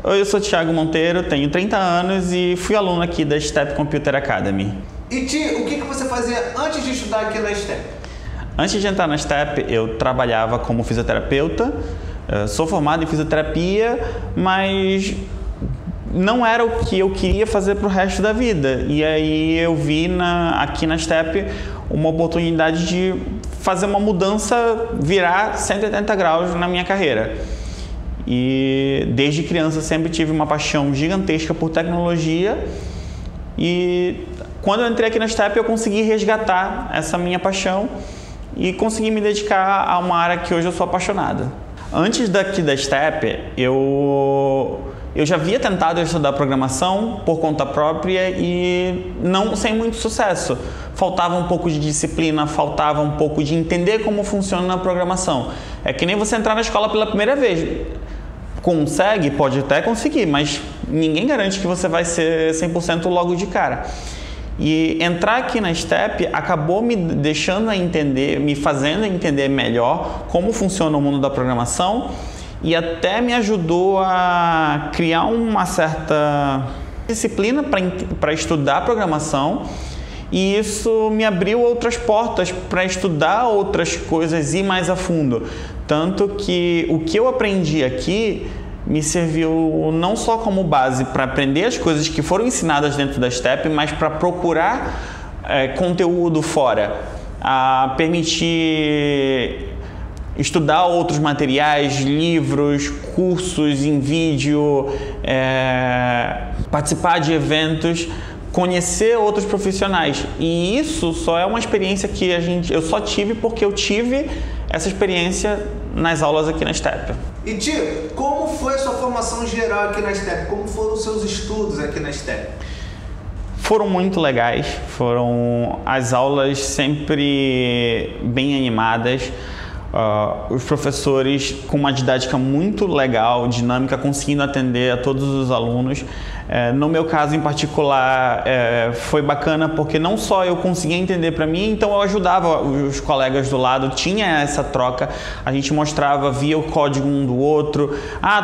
Eu sou Thiago Monteiro, tenho 30 anos e fui aluno aqui da STEP Computer Academy. E Ti, o que você fazia antes de estudar aqui na STEP? Antes de entrar na STEP, eu trabalhava como fisioterapeuta, sou formado em fisioterapia, mas não era o que eu queria fazer para o resto da vida. E aí eu vi aqui na STEP uma oportunidade de fazer uma mudança, virar 180 graus na minha carreira. E desde criança sempre tive uma paixão gigantesca por tecnologia e quando eu entrei aqui na STEP eu consegui resgatar essa minha paixão e consegui me dedicar a uma área que hoje eu sou apaixonado. Antes daqui da STEP, eu já havia tentado estudar programação por conta própria e não sem muito sucesso. Faltava um pouco de disciplina, faltava um pouco de entender como funciona a programação. É que nem você entrar na escola pela primeira vez. Consegue? Pode até conseguir, mas ninguém garante que você vai ser 100% logo de cara. E entrar aqui na STEP acabou me deixando a entender, me fazendo entender melhor como funciona o mundo da programação e até me ajudou a criar uma certa disciplina para estudar programação. E isso me abriu outras portas para estudar outras coisas e ir mais a fundo. Tanto que o que eu aprendi aqui me serviu não só como base para aprender as coisas que foram ensinadas dentro da STEP, mas para procurar conteúdo fora, a permitir estudar outros materiais, livros, cursos em vídeo, participar de eventos, conhecer outros profissionais. E isso só é uma experiência que eu só tive porque eu tive essa experiência nas aulas aqui na STEP. E Ti, como foi a sua formação geral aqui na STEP? Como foram os seus estudos aqui na STEP? Foram muito legais, foram as aulas sempre bem animadas, os professores com uma didática muito legal, dinâmica, conseguindo atender a todos os alunos. No meu caso em particular foi bacana porque não só eu conseguia entender para mim, então eu ajudava os colegas do lado, tinha essa troca, a gente mostrava, via o código um do outro.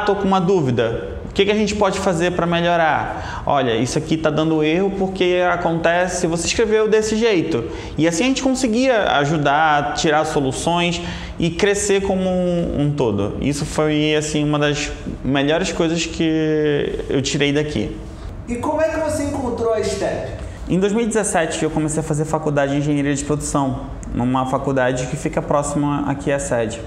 Tô com uma dúvida, o que a gente pode fazer para melhorar? Olha, isso aqui está dando erro porque acontece, você escreveu desse jeito. E assim a gente conseguia ajudar, tirar soluções e crescer como um todo. Isso foi assim uma das melhores coisas que eu tirei daqui. E como é que você encontrou a STEP? Em 2017 eu comecei a fazer faculdade de engenharia de produção, numa faculdade que fica próxima aqui à sede.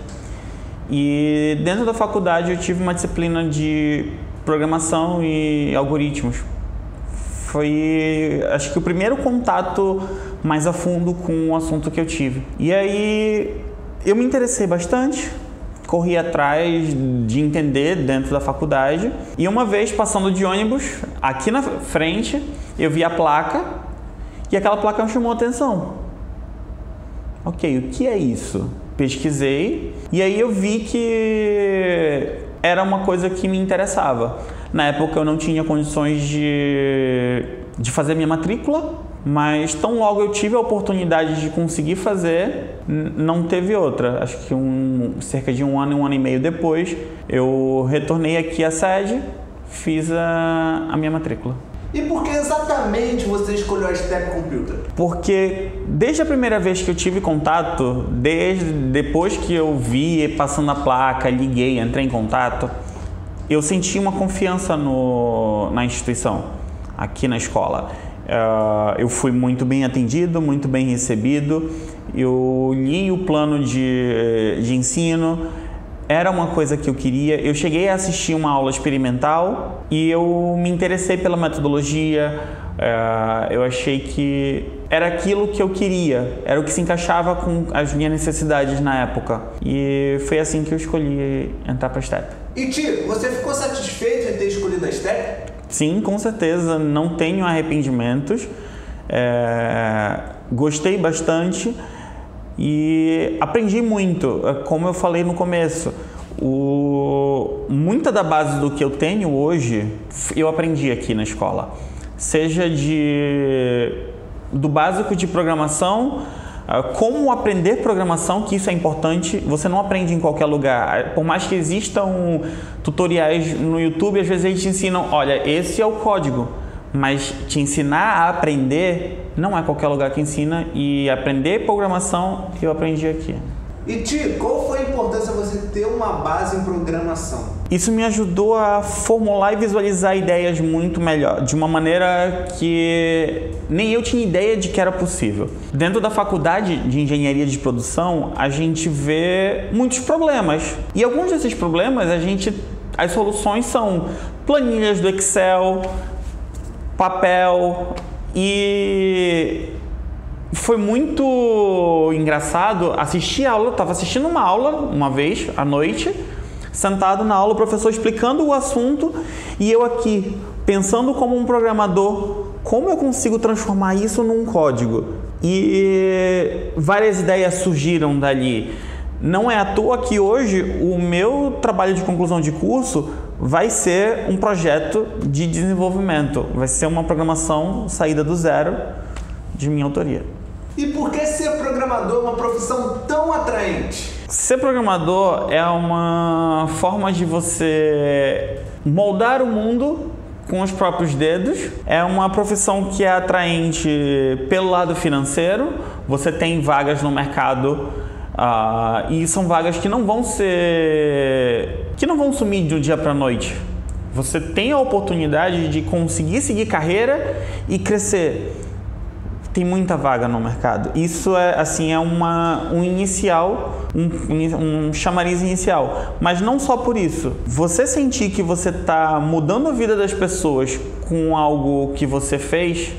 E dentro da faculdade eu tive uma disciplina de programação e algoritmos. Foi, acho que o primeiro contato mais a fundo com o assunto que eu tive. E aí eu me interessei bastante, corri atrás de entender dentro da faculdade. E uma vez passando de ônibus, aqui na frente, eu vi a placa e aquela placa me chamou a atenção. Ok, o que é isso? Pesquisei e aí eu vi que era uma coisa que me interessava. Na época eu não tinha condições de fazer minha matrícula, mas tão logo eu tive a oportunidade de conseguir fazer, não teve outra. Acho que cerca de um ano e meio depois, eu retornei aqui à sede, fiz a minha matrícula. E por que exatamente você escolheu a STEP Computer? Porque desde a primeira vez que eu tive contato, depois que eu vi passando a placa, liguei, entrei em contato, eu senti uma confiança na instituição, aqui na escola. Eu fui muito bem atendido, muito bem recebido, eu li o plano de ensino, era uma coisa que eu queria. Eu cheguei a assistir uma aula experimental e eu me interessei pela metodologia. Eu achei que era aquilo que eu queria, era o que se encaixava com as minhas necessidades na época. E foi assim que eu escolhi entrar para a STEP. E Ti, você ficou satisfeito em ter escolhido a STEP? Sim, com certeza, não tenho arrependimentos. Gostei bastante. E aprendi muito, como eu falei no começo, muita da base do que eu tenho hoje, eu aprendi aqui na escola. Seja do básico de programação como aprender programação, que isso é importante, você não aprende em qualquer lugar. Por mais que existam tutoriais no YouTube, às vezes eles te ensinam, olha, esse é o código, mas te ensinar a aprender não é qualquer lugar que ensina, e aprender programação eu aprendi aqui. E Ti, qual foi a importância de você ter uma base em programação? Isso me ajudou a formular e visualizar ideias muito melhor, de uma maneira que nem eu tinha ideia de que era possível. Dentro da faculdade de engenharia de produção, a gente vê muitos problemas. E alguns desses problemas, as soluções são planilhas do Excel, papel, e foi muito engraçado assistir a aula. Eu estava assistindo uma aula uma vez à noite, sentado na aula, o professor explicando o assunto, e eu aqui pensando como um programador, como eu consigo transformar isso num código? E várias ideias surgiram dali. Não é à toa que hoje o meu trabalho de conclusão de curso vai ser um projeto de desenvolvimento, vai ser uma programação saída do zero de minha autoria. E por que ser programador é uma profissão tão atraente? Ser programador é uma forma de você moldar o mundo com os próprios dedos. É uma profissão que é atraente pelo lado financeiro. Você tem vagas no mercado e são vagas que não vão sumir de um dia para a noite. Você tem a oportunidade de conseguir seguir carreira e crescer. Tem muita vaga no mercado. Isso é assim, um inicial, um chamariz inicial. Mas não só por isso. Você sentir que você está mudando a vida das pessoas com algo que você fez,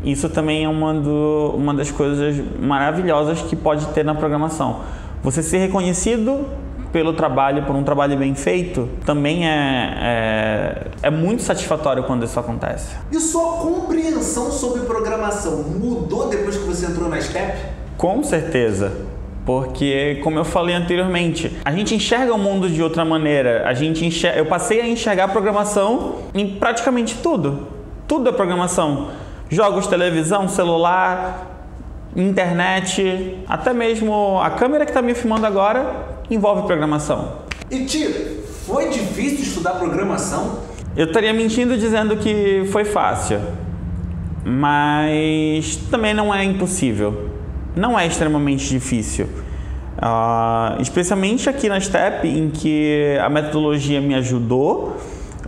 isso também é uma das coisas maravilhosas que pode ter na programação. Você ser reconhecido pelo trabalho, por um trabalho bem feito, também é muito satisfatório quando isso acontece. E sua compreensão sobre programação mudou depois que você entrou na STEP? Com certeza. Porque, como eu falei anteriormente, a gente enxerga o mundo de outra maneira. Eu passei a enxergar a programação em praticamente tudo. Tudo é programação. Jogos, televisão, celular, internet, até mesmo a câmera que está me filmando agora envolve programação. E Ti, foi difícil estudar programação? Eu estaria mentindo dizendo que foi fácil, mas também não é impossível. Não é extremamente difícil. Especialmente aqui na STEP, em que a metodologia me ajudou,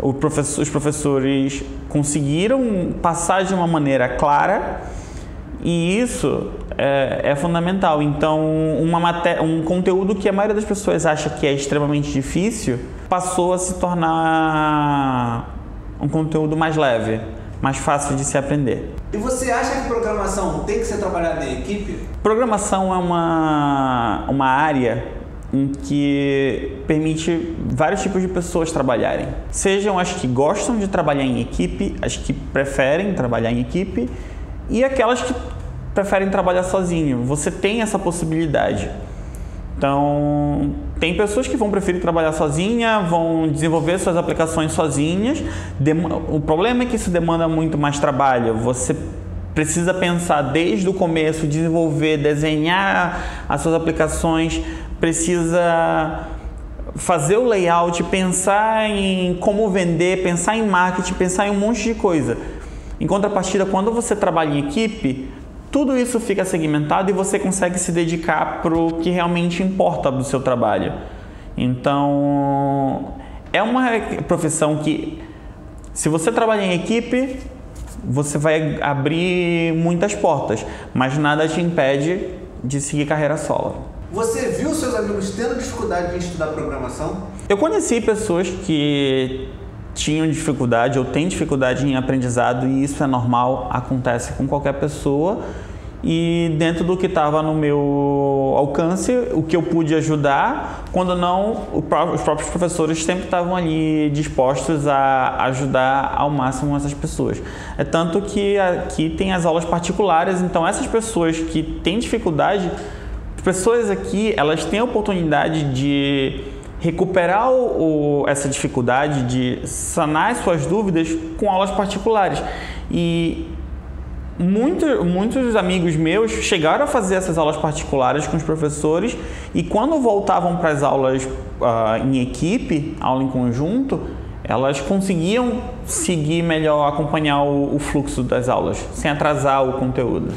os professores conseguiram passar de uma maneira clara, e isso é fundamental. Então, um conteúdo que a maioria das pessoas acha que é extremamente difícil, passou a se tornar um conteúdo mais leve, mais fácil de se aprender. E você acha que programação tem que ser trabalhada em equipe? Programação é uma área em que permite vários tipos de pessoas trabalharem. Sejam as que gostam de trabalhar em equipe, as que preferem trabalhar em equipe, e aquelas que preferem trabalhar sozinho. Você tem essa possibilidade. Então, tem pessoas que vão preferir trabalhar sozinha, vão desenvolver suas aplicações sozinhas. O problema é que isso demanda muito mais trabalho. Você precisa pensar desde o começo, desenvolver, desenhar as suas aplicações, precisa fazer o layout, pensar em como vender, pensar em marketing, pensar em um monte de coisa. Em contrapartida, quando você trabalha em equipe, tudo isso fica segmentado e você consegue se dedicar para o que realmente importa do seu trabalho. Então, é uma profissão que, se você trabalha em equipe, você vai abrir muitas portas, mas nada te impede de seguir carreira solo. Você viu seus amigos tendo dificuldade em estudar programação? Eu conheci pessoas que tinham dificuldade ou têm dificuldade em aprendizado, e isso é normal, acontece com qualquer pessoa. E dentro do que estava no meu alcance, o que eu pude ajudar, quando não, os próprios professores sempre estavam ali dispostos a ajudar ao máximo essas pessoas. É tanto que aqui tem as aulas particulares, então essas pessoas que têm dificuldade, as pessoas aqui, elas têm a oportunidade de recuperar essa dificuldade, de sanar as suas dúvidas com aulas particulares. E Muitos amigos meus chegaram a fazer essas aulas particulares com os professores e quando voltavam para as aulas em equipe, aula em conjunto, elas conseguiam seguir melhor, acompanhar o fluxo das aulas, sem atrasar o conteúdo.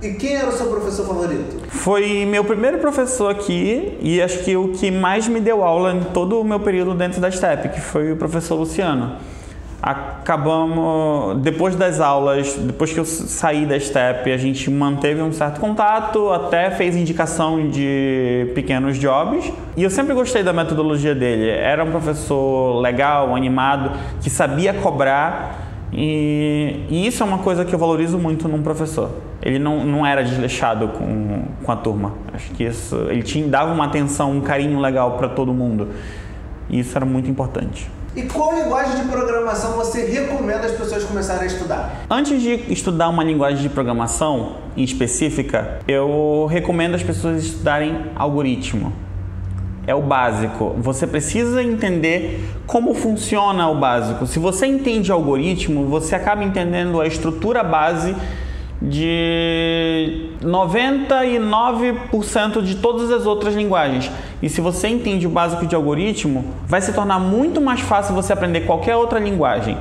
E quem era o seu professor favorito? Foi meu primeiro professor aqui e acho que o que mais me deu aula em todo o meu período dentro da STEP, que foi o professor Luciano. Acabamos, depois das aulas, depois que eu saí da STEP, a gente manteve um certo contato, até fez indicação de pequenos jobs. E eu sempre gostei da metodologia dele. Era um professor legal, animado, que sabia cobrar. E isso é uma coisa que eu valorizo muito num professor. Ele não era desleixado com a turma. Acho que isso, ele dava uma atenção, um carinho legal para todo mundo. E isso era muito importante. E qual linguagem de programação você recomenda as pessoas começarem a estudar? Antes de estudar uma linguagem de programação em específica, eu recomendo as pessoas estudarem algoritmo. É o básico. Você precisa entender como funciona o básico. Se você entende algoritmo, você acaba entendendo a estrutura base de 99% de todas as outras linguagens. E se você entende o básico de algoritmo, vai se tornar muito mais fácil você aprender qualquer outra linguagem.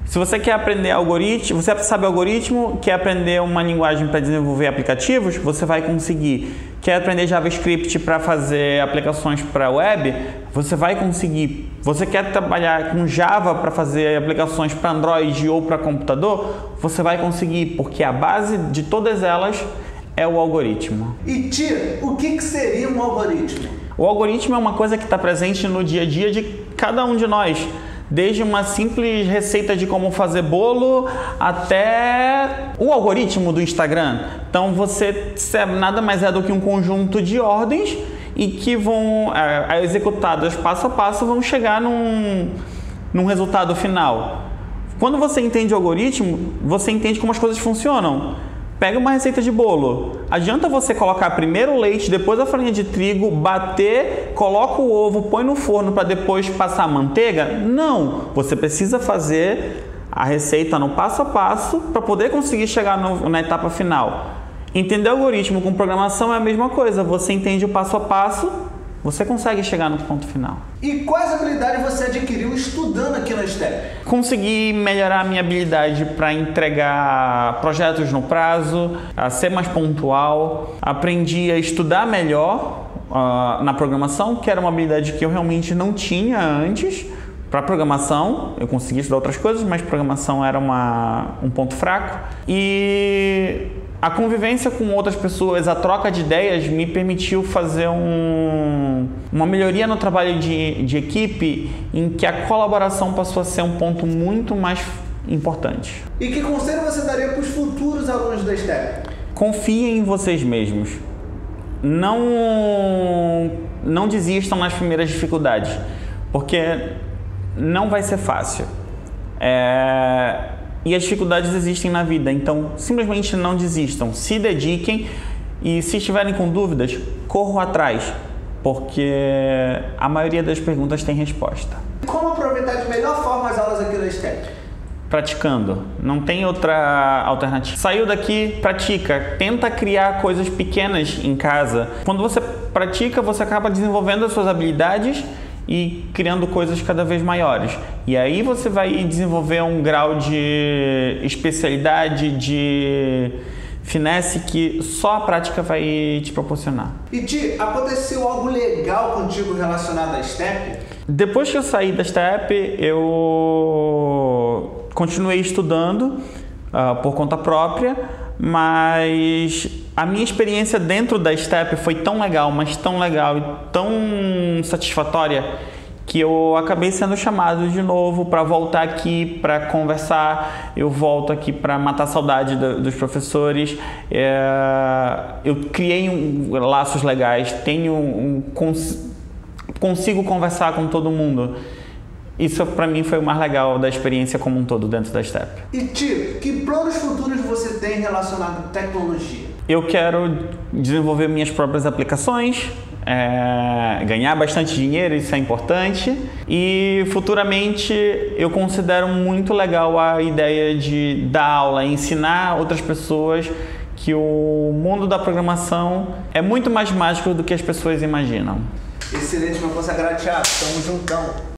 Se você quer aprender algoritmo, você sabe algoritmo, quer aprender uma linguagem para desenvolver aplicativos, você vai conseguir. Quer aprender JavaScript para fazer aplicações para web, você vai conseguir. Você quer trabalhar com Java para fazer aplicações para Android ou para computador, você vai conseguir, porque a base de todas elas é o algoritmo. E Tia, o que seria um algoritmo? O algoritmo é uma coisa que está presente no dia a dia de cada um de nós. Desde uma simples receita de como fazer bolo até o algoritmo do Instagram. Então você nada mais é do que um conjunto de ordens e que vão executadas passo a passo vão chegar num resultado final. Quando você entende o algoritmo, você entende como as coisas funcionam. Pega uma receita de bolo. Adianta você colocar primeiro o leite, depois a farinha de trigo, bater, coloca o ovo, põe no forno para depois passar a manteiga? Não! Você precisa fazer a receita no passo a passo para poder conseguir chegar na etapa final. Entender o algoritmo com programação é a mesma coisa. Você entende o passo a passo, você consegue chegar no ponto final. E quais habilidades você adquiriu estudando aqui na STEP? Consegui melhorar a minha habilidade para entregar projetos no prazo, a ser mais pontual. Aprendi a estudar melhor na programação, que era uma habilidade que eu realmente não tinha antes. Para programação, eu consegui estudar outras coisas, mas programação era um ponto fraco. E a convivência com outras pessoas, a troca de ideias me permitiu fazer uma melhoria no trabalho de equipe em que a colaboração passou a ser um ponto muito mais importante. E que conselho você daria para os futuros alunos da STEP? Confiem em vocês mesmos. Não desistam nas primeiras dificuldades, porque não vai ser fácil. E as dificuldades existem na vida, então simplesmente não desistam, se dediquem e se estiverem com dúvidas, corram atrás, porque a maioria das perguntas tem resposta. Como aproveitar de melhor forma as aulas aqui na STEP? Praticando, não tem outra alternativa. Saiu daqui, pratica, tenta criar coisas pequenas em casa. Quando você pratica, você acaba desenvolvendo as suas habilidades e criando coisas cada vez maiores. E aí você vai desenvolver um grau de especialidade, de finesse que só a prática vai te proporcionar. E Ti, aconteceu algo legal contigo relacionado à STEP? Depois que eu saí da STEP, eu continuei estudando por conta própria, mas a minha experiência dentro da STEP foi tão legal, mas tão legal e tão satisfatória que eu acabei sendo chamado de novo para voltar aqui para conversar. Eu volto aqui para matar a saudade dos professores. Eu criei laços legais, consigo conversar com todo mundo. Isso para mim foi o mais legal da experiência como um todo dentro da STEP. E Ti, que planos futuros você tem relacionado à tecnologia? Eu quero desenvolver minhas próprias aplicações, ganhar bastante dinheiro, isso é importante. E futuramente eu considero muito legal a ideia de dar aula, ensinar outras pessoas que o mundo da programação é muito mais mágico do que as pessoas imaginam. Excelente, meu consagrado Thiago. Tamo juntão.